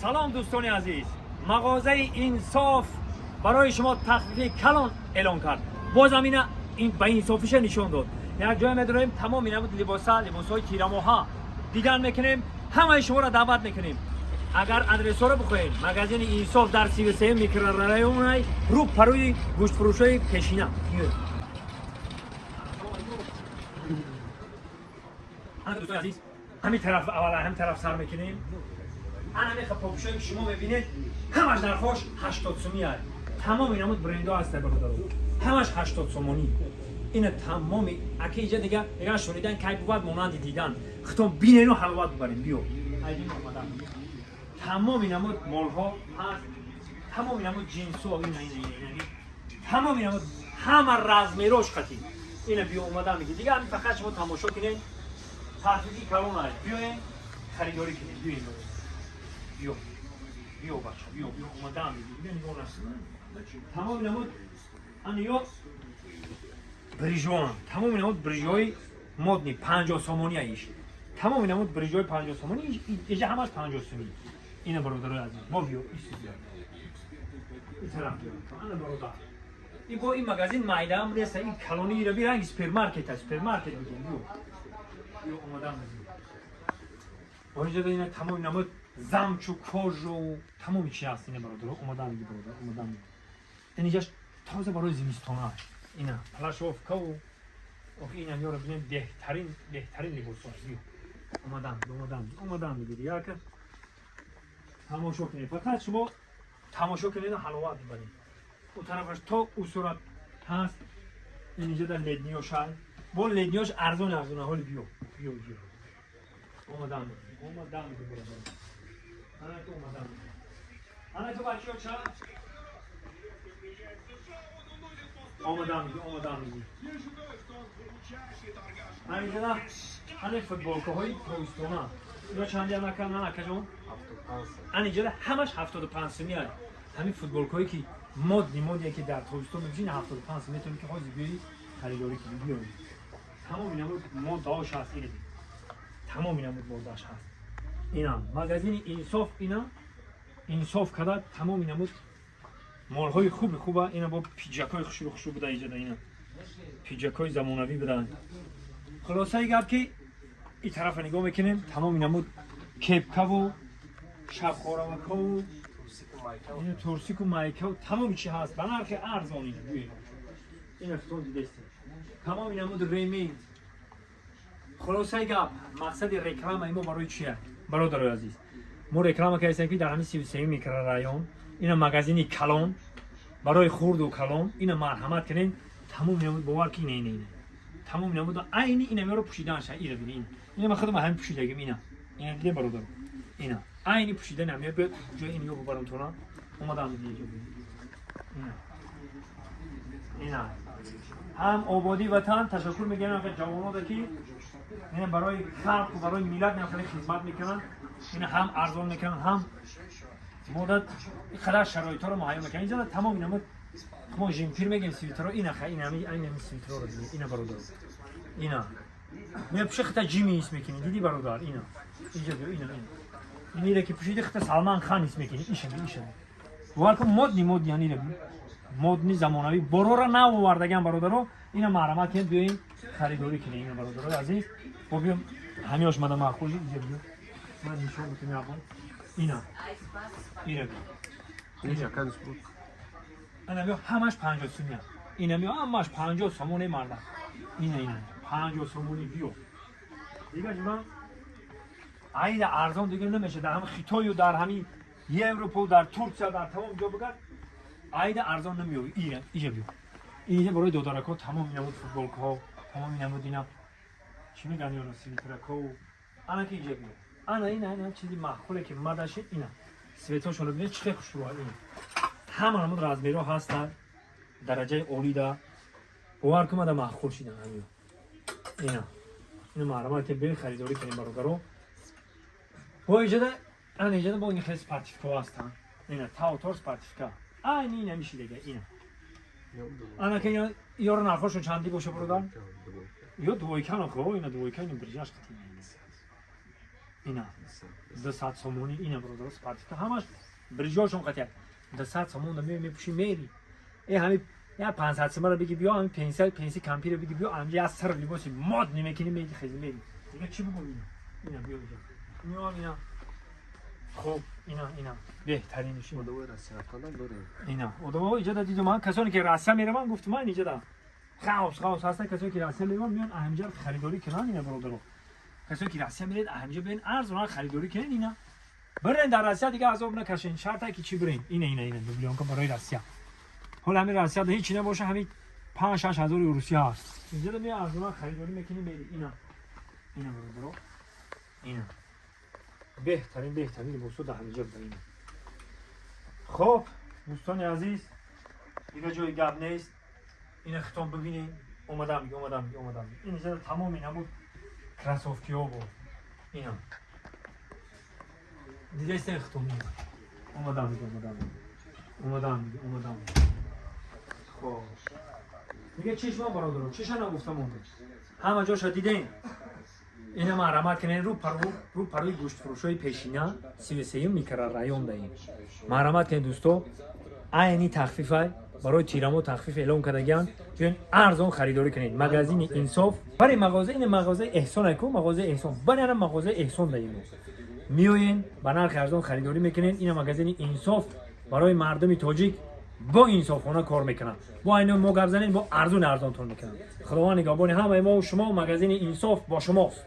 سلام دوستان عزیز، مغازه انصاف برای شما تخفیف کلان اعلان کرد. بازم این به انصافش نشون داد. یک جای می‌داریم تمام اینا بود لباس‌های تیراموها دیدن میکنیم، همه شما را دعوت میکنیم. اگر آدرس رو بخواید مغازه انصاف در 33 میکرورایون رو پروی گوشت فروشی پیشینه. دوستان عزیز، همین طرف اول هم طرف سر میکنیم. همین پاپوشایی که شما میبینید همش در خوش 80 سومی هست. تمام اینا برندها هست برادر. همش 80 سومانی. این تمامی اگه اینجا دیگه شنیدن که بود مانند دیدن. خودتون ببینید و حلوت ببرین بیو. ایدین اومدن. تمام اینا مال ها هست. تمام اینا جنس و اینا تمام اینا همه رزمیروش قطعی. اینا بیو اومدن میگه دیگه همین فقط شما تماشا کنین. تحقیقی کارون هست. بیاین خریداری کنین. بیاین. بیو بچه بیو اومدم میگه نگاه نکنید. تمام نمود انیو بریجوان تمام نمود بریجوی مدنی 50 سومانی ایش. تمام نمود بریجوی 50 سومانی اینجا همش 50 سومی. اینا برادر عزیز ما بیو این طرف انا برادر این مغازین مایده هم نیست. این کلونی رو بیرنگ سوپرمارکت است. سوپرمارکت میگیم بیو اومدم و اینجا اینا تمام نمود زمچو کاژو تمام چی هست اینا برادر اومدن میگه برادر اومدن اینجاش تازه برای زمستونه اینا پلاشوفکا و اینا میاره ببینید بهترین لباس هست. اومدن میگه یا که تماشا کنید. فقط شما تماشا کنید و حلاوت ببرید. اون طرفش تا اون صورت هست. اینجا در لدنیوش هست. با لدنیوش ارزون حال بیو اومدن میگه برادر انا تو بچه ها چند؟ آمدم میگی اینجا نه فوتبال که های تویستونه یا چندی هم نکن نه جون؟ اینجا همش 75 سومی هست. همین فوتبال که هایی که مودی که در تویستون میبینی 75 سومی میتونی که خواهی بیایی خریداری کنی بیایی. تمام این همون موداش هست. تمام این همون موداش هست. اینا مغازین انصاف اینا انصاف کردن. تمام اینا بود مالهای خوبه. اینا با پیجاکای خوشو بوده اینجا. اینا پیجاکای زمانوی بودن. خلاصه گپ که این طرف نگاه میکنیم تمام اینا بود کپکا و شبخوراکا و اینا تورسیک و مایکا و تمام چی هست بنرخ ارزانی. اینا فتون دیدید تمام اینا بود ریمی. خلاصه گپ مقصد رکلام ما برای چیه برادر عزیز؟ ما رکلام کردیم که در همین 33 میکرورایون اینا مغازینی کلان برای خورد و کلان اینا مرحمت کنین. تمام نمود باور کی نه تمام نمود عینی اینا رو پوشیدن شه. اینا ببین اینا خودم هم پوشیدگیم. اینا دیگه برادر اینا عینی پوشیده نمیاد به جای اینو ببرم تو نا اومدم دیگه اینا هم آبادی وطن تشکر میگم که جوانان که اینا برای خلق و برای ملت نفر خدمت میکنن. اینا هم ارزان میکنن هم مدت خدا شرایط رو مهیا میکنن. اینجا تمام اینا ما جیمپیر میگیم سویترا اینا این سویترا رو دیدی اینا برادر اینا میپوشه خطا جیمی اسم میکنی دیدی برادر اینا اینجا بیا اینا که پوشیده خطا سلمان خان اسم میکنی ایشه وارکو مود یعنی مودنی زمانوی برو را نه آوردگان برادرو اینا مرحمت کنید بیاین خریداری کنید. اینا برادرو عزیز خب بیام همیاش مدام معقول اینجا بیا من نشون میتونم اول اینا کدش بود انا میگم همش 50 سومی هست. اینا میگم همش 50 سومونه مردم. اینا 50 سومونی بیو دیگه من عید ارزان دیگه نمیشه. در همین خیتای و در همین اروپا و در ترکیه در تمام جا بگرد عید ارزان نمیوی. اینجا بیو اینجا برای دودارکا تمام اینا بود فوتبال ها تمام اینا بود. اینا چی میگن یا سینترکا و انا که اینجا بیو اینا چیزی معقوله که مدشه. اینا سویتاشون رو ببینید چه خوشروها. این همون رزمیرو هستن درجه اولی دا باور کنم دا معقول شدن. اینا مرحمت به خریداری کنیم برادرو. با اینجا با این خیلی سپارتیفیکا هستن. اینا تاوتور سپارتیفیکا اینا میشه دیگه. اینا که یارو نرخوشون چندی باشه برادر یا دویکن خو اینا دویکن برجاش قطعی اینا 200 سومونی اینا برادر سپارتی همش برجاشون قطعه 200 سومون میپوشی میری ای همین یا 500 سومون رو بگی بیا همین پنسی کمپی رو بگی بیا همینجا از سر لباسی ماد نمیکنی میگی خیلی میری دیگه چی بگم اینا بیا اینجا اینا خب اینا بهترینش اینه اینا اودو اینجا دیدم من کسانی که راسته میره من گفتم من اینجا دارم خاص هستن کسانی که راسته میرن میان همینجا خریداری کنن اینا برادر کسانی که راسته میرید همینجا ببین ارز اونها خریداری کنن اینا برن در راسته دیگه عذاب نکشین شرطه که چی برین اینا دوبلیون که برای راسته حالا همین راسته هیچ نباشه همین 5 6 هزار روسی هست اینجا میاد از اونها خریداری میکنین برید اینا برادر اینا بهترین لباسو در همینجا داریم. خب دوستان عزیز دیگه جای گپ نیست این ختم ببینید اومدم اینجا تمام اینا بود کراسوفکی ها بود اینا دیگه است ختم نیست اومدم خب دیگه چشم برادر چشم نگفتم اون همه جاش دیدین اینا مرمت کنین رو پروی گوشت فروشای پیشینه 33 میکرر رایون داریم مرمت کنین دوستو اینی تخفیفه برای تیرامو تخفیف اعلام کردگان بیاین ارزان خریداری کنید مغازه انصاف برای مغازه احسان کو مغازه احسان برای مغازه احسان داریم میوین بنر ارزان خریداری میکنین اینا مغازه انصاف برای مردم تاجیک با انصافانه کار میکنن با اینا مغازه با ارزان تون میکنن خداوند نگهبان همه ما و شما مغازه انصاف با شماست